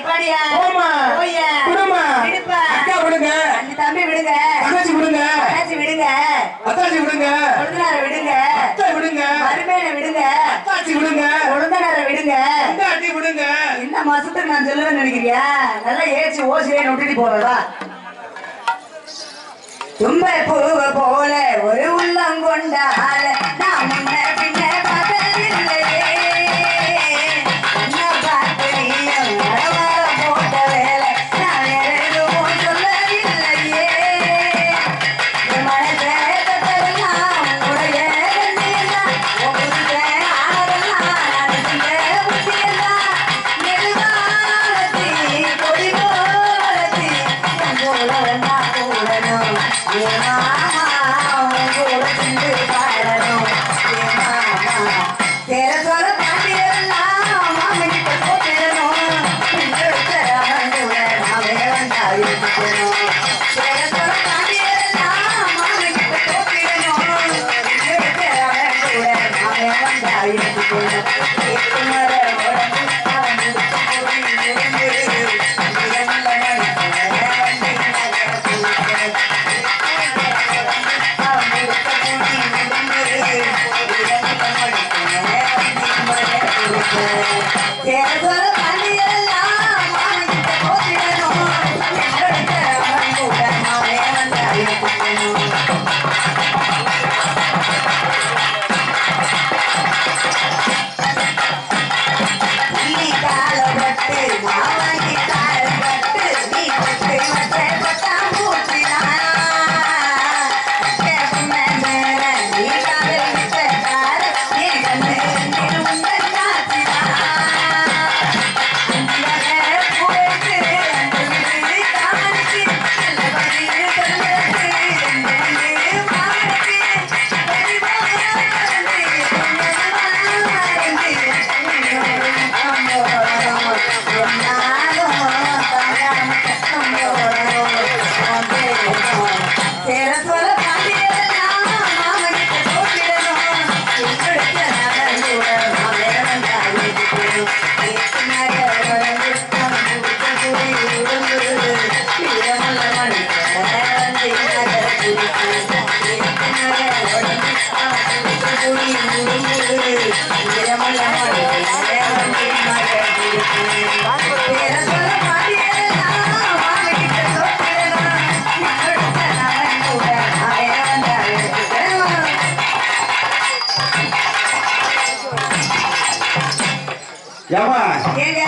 பாடியா போமா போயா விடுமா விடுப்பா அக்கா விடுங்க அந்த தம்பி விடுங்க தங்கச்சி விடுங்க தங்கச்சி விடுங்க அத்தாச்சி விடுங்க கொழுந்தனார விடுங்க அத்தை விடுங்க மருமேன விடுங்க அத்தாச்சி விடுங்க கொழுந்தனார விடுங்க அத்தாச்சி விடுங்க இந்த மாசத்துக்கு நான் சொல்லுவேன்னு நினைக்கிறியா நல்லா ஏச்சு ஓசியே நொட்டிட்டு போவதா தும்பை பூவ போல ஒரு உள்ளம் கொண்டால நான் முன்ன பின்ன பார்த்ததில்லையே என்ன பார்த்து நீயும் நடமாட போட்ட வேலை நான் எதுவும் சொல்லவில்லையே என் மனசை தொட்டதெல்லாம் உடைய கண்ணியெல்லாம் உங்களுக்கு ஆனதெல்லாம் நான் செஞ்ச புத்தியெல்லாம் நெடுவாரத்தி கொடி போலத்தி என் போல வந்தா கூடணும் என் மாமா உன் கூட சென்று பாடணும் என் மாமா தேர சொல்ல பாண்டியெல்லாம் மாமனிட்ட போட்டிடணும் பின்னெடுத்த அவன் கூட நாமே வந்தா இருக்கணும் தேர சொல்ல பாண்டியெல்லாம் மாமனிட்ட போட்டிடணும் பின்னெடுத்த அவன் கூட நாமே வந்தா இருக்கணும் கேட்குமர உடம்பு அவன் ஏமா ஏங்க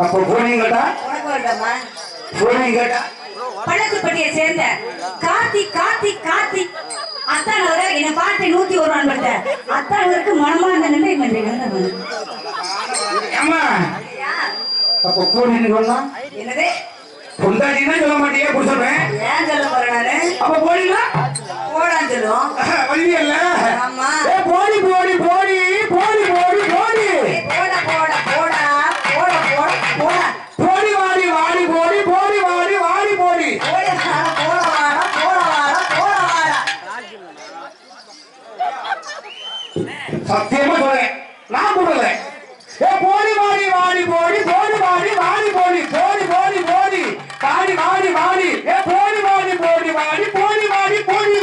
அப்ப போனீங்கடா உனக்கு வருதம்மா போனீங்கடா பழக்குப்பட்டியை சேர்ந்த கார்த்திக் அத்தான் அவரை என்னை பாட்டு 101 படுத்த அத்தான் அவருக்கு மனமா அந்த நன்றி ஏமா அப்ப போனீங்கன்னா என்னது பொண்டாட்டினா சொல்ல மாட்டீங்க புடிச்சறேன் ஏன் சொல்ல போறேன் நானு அப்ப போனீங்களா போடான்னு சொல்லுவோம் வழியல்ல ஆமா ஏ போடி போடி போடி போடி போடி போடி போடா போடா போடா போடா போடா போடா போடி வாடி வாடி போடி போடி வாடி வாடி போடி போடா போடா வாடா போடா வாடா போடா வாடா சத்தியமா சொல்றேன் நான் கூடல ஏ போடி வாடி வாடி போடி போடி வாடி வாடி போடி போடி போடி போடி வாடி வாடி வாடி ஏ போடி வாடி போடி வாடி போடி வாடி போடி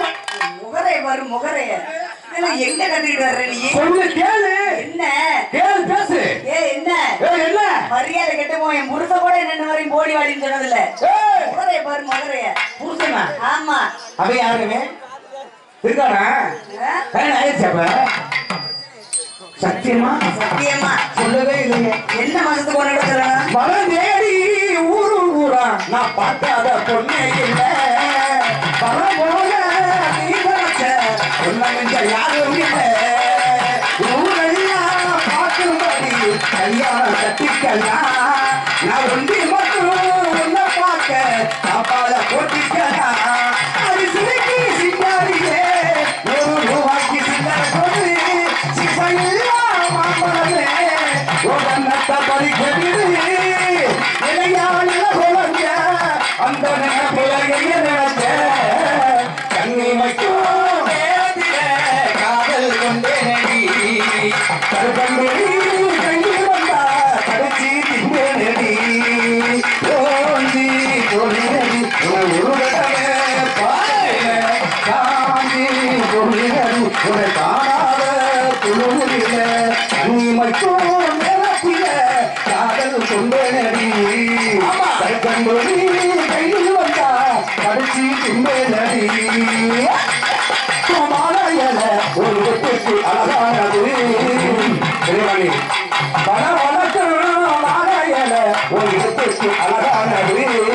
முகரை வரும் முகரைய இதெல்லாம் எங்க கட்டிட்டு வர்ற நீ சொல்லு கேளு என்ன கேளு பேசு என்ன என்ன மரியாதை கெட்டமோ என் புருஷ கூட என்ன வரையும் போடி வாடின்னு சொன்னதில்ல முகரைய பாரு முகரைய புருஷனா ஆமா அவ யாருமே இருக்கானா ஆயிடுச்சப்ப சத்தியமா சத்தியமா சொல்லவே இல்லையே என்ன மாசத்துக்கு ஒன்னு சொல்லணும் மழ தேடி ஊரு ஊரா நான் பார்க்காத பொண்ணே இல்ல பல போல நீ பறச்ச ஒன்ன யாரும் இல்ல ஊரெல்லாம் பார்க்கும்படி கல்யாணம் கட்டிக்கலாம் நான் ஒன்றி மட்டும் உன்னை பார்க்க சாப்பாட போட்டிக்கலாம் அது சிரிக்கி சிங்காரியே ரூபாய்க்கு சிங்கர கொண்டு சிப்பையில்லா மாம்பழமே ஒவ்வொன்னத்த பறிக்கிறது இளையாள குழந்தை அந்த நினைப்புலைய நினைச்ச கண்ணிமைக்கும் காதல் கொண்டே நடி கருப்பண்டி கையில் வந்தா கடைச்சி தின்னே நடி உன்னை காணாத குழுவில நீ மட்டும் நிலத்தில காதல் கொண்டேனடி கண்டொழி கையில் வந்தா கடைசி தும்பேனடி மாலையல ஒரு வெட்டுக்கு அழகானது பண வழக்கம் மாலையல ஒரு வெட்டுக்கு அழகானது